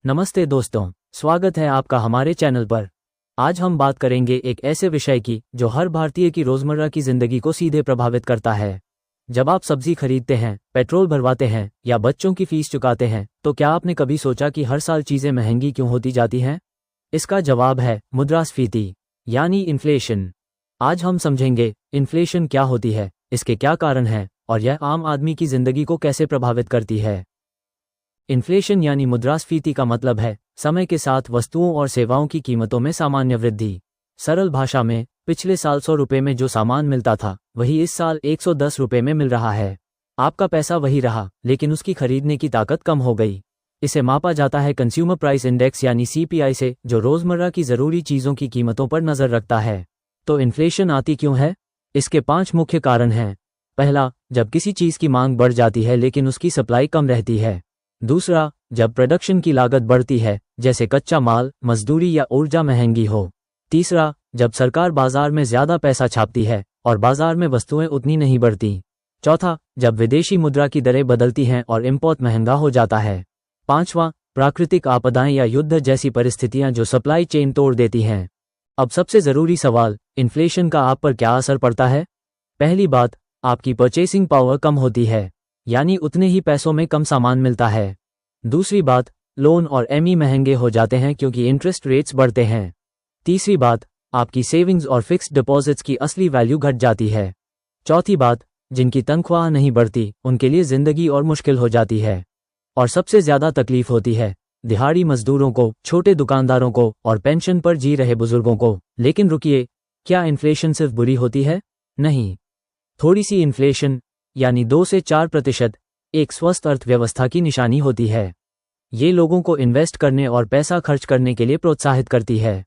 नमस्ते दोस्तों, स्वागत है आपका हमारे चैनल पर। आज हम बात करेंगे एक ऐसे विषय की जो हर भारतीय की रोजमर्रा की जिंदगी को सीधे प्रभावित करता है। जब आप सब्जी खरीदते हैं, पेट्रोल भरवाते हैं या बच्चों की फीस चुकाते हैं, तो क्या आपने कभी सोचा कि हर साल चीजें महंगी क्यों होती जाती हैं? इसका जवाब है मुद्रास्फीति, यानी इन्फ्लेशन। आज हम समझेंगे इन्फ्लेशन क्या होती है, इसके क्या कारण हैं और यह आम आदमी की जिंदगी को कैसे प्रभावित करती है। इन्फ्लेशन यानी मुद्रास्फीति का मतलब है समय के साथ वस्तुओं और सेवाओं की कीमतों में सामान्य वृद्धि। सरल भाषा में, पिछले साल 100 रुपये में जो सामान मिलता था वही इस साल 110 रुपये में मिल रहा है। आपका पैसा वही रहा, लेकिन उसकी खरीदने की ताकत कम हो गई। इसे मापा जाता है कंज्यूमर प्राइस इंडेक्स यानी CPI से, जो रोजमर्रा की जरूरी चीजों की कीमतों पर नजर रखता है। तो इन्फ्लेशन आती क्यों है? इसके 5 मुख्य कारण हैं। पहला, जब किसी चीज की मांग बढ़ जाती है लेकिन उसकी सप्लाई कम रहती है। दूसरा, जब प्रोडक्शन की लागत बढ़ती है, जैसे कच्चा माल, मजदूरी या ऊर्जा महंगी हो। तीसरा, जब सरकार बाजार में ज्यादा पैसा छापती है और बाजार में वस्तुएं उतनी नहीं बढ़ती। चौथा, जब विदेशी मुद्रा की दरें बदलती हैं और इंपोर्ट महंगा हो जाता है। पांचवा, प्राकृतिक आपदाएं या युद्ध जैसी परिस्थितियां जो सप्लाई चेन तोड़ देती हैं। अब सबसे जरूरी सवाल, इन्फ्लेशन का आप पर क्या असर पड़ता है? पहली बात, आपकी परचेसिंग पावर कम होती है, यानी उतने ही पैसों में कम सामान मिलता है। दूसरी बात, लोन और ME महंगे हो जाते हैं क्योंकि इंटरेस्ट रेट्स बढ़ते हैं। तीसरी बात, आपकी सेविंग्स और फिक्स्ड डिपॉजिट्स की असली वैल्यू घट जाती है। चौथी बात, जिनकी तनख्वाह नहीं बढ़ती उनके लिए जिंदगी और मुश्किल हो जाती है। और सबसे ज्यादा तकलीफ होती है दिहाड़ी मजदूरों को, छोटे दुकानदारों को और पेंशन पर जी रहे बुजुर्गों को। लेकिन रुकिए, क्या इन्फ्लेशन सिर्फ बुरी होती है? नहीं। थोड़ी सी इन्फ्लेशन, यानी 2 से 4%, एक स्वस्थ अर्थव्यवस्था की निशानी होती है। ये लोगों को इन्वेस्ट करने और पैसा खर्च करने के लिए प्रोत्साहित करती है।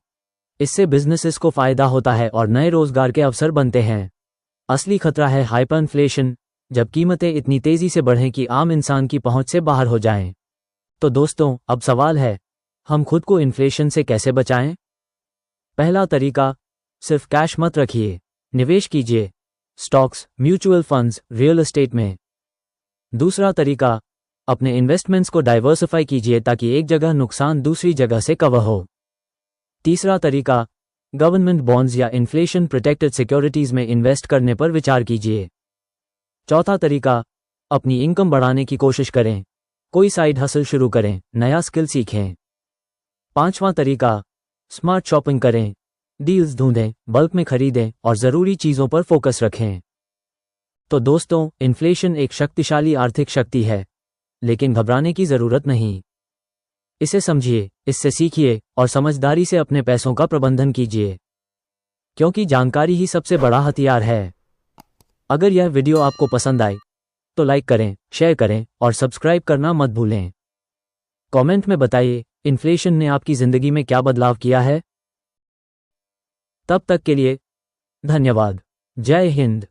इससे बिजनेसेस को फायदा होता है और नए रोजगार के अवसर बनते हैं। असली खतरा है हाइपर इन्फ्लेशन, जब कीमतें इतनी तेजी से बढ़ें कि आम इंसान की पहुंच से बाहर हो जाएं। तो दोस्तों, अब सवाल है, हम खुद को इन्फ्लेशन से कैसे बचाएं? पहला तरीका, सिर्फ कैश मत रखिए, निवेश कीजिए, stocks, mutual funds, real estate में। दूसरा तरीका, अपने इन्वेस्टमेंट्स को डाइवर्सिफाई कीजिए ताकि एक जगह नुकसान दूसरी जगह से कवर हो। तीसरा तरीका, गवर्नमेंट बॉन्ड्स या इन्फ्लेशन प्रोटेक्टेड सिक्योरिटीज में इन्वेस्ट करने पर विचार कीजिए। चौथा तरीका, अपनी इनकम बढ़ाने की कोशिश करें, कोई साइड हसल शुरू करें, नया स्किल सीखें। पांचवा तरीका, स्मार्ट शॉपिंग करें, डील्स ढूंढें, बल्क में खरीदें और जरूरी चीजों पर फोकस रखें। तो दोस्तों, इन्फ्लेशन एक शक्तिशाली आर्थिक शक्ति है, लेकिन घबराने की जरूरत नहीं। इसे समझिए, इससे सीखिए और समझदारी से अपने पैसों का प्रबंधन कीजिए, क्योंकि जानकारी ही सबसे बड़ा हथियार है। अगर यह वीडियो आपको पसंद आए तो लाइक करें, शेयर करें और सब्सक्राइब करना मत भूलें। कमेंट में बताइए, इन्फ्लेशन ने आपकी जिंदगी में क्या बदलाव किया है। तब तक के लिए धन्यवाद। जय हिंद।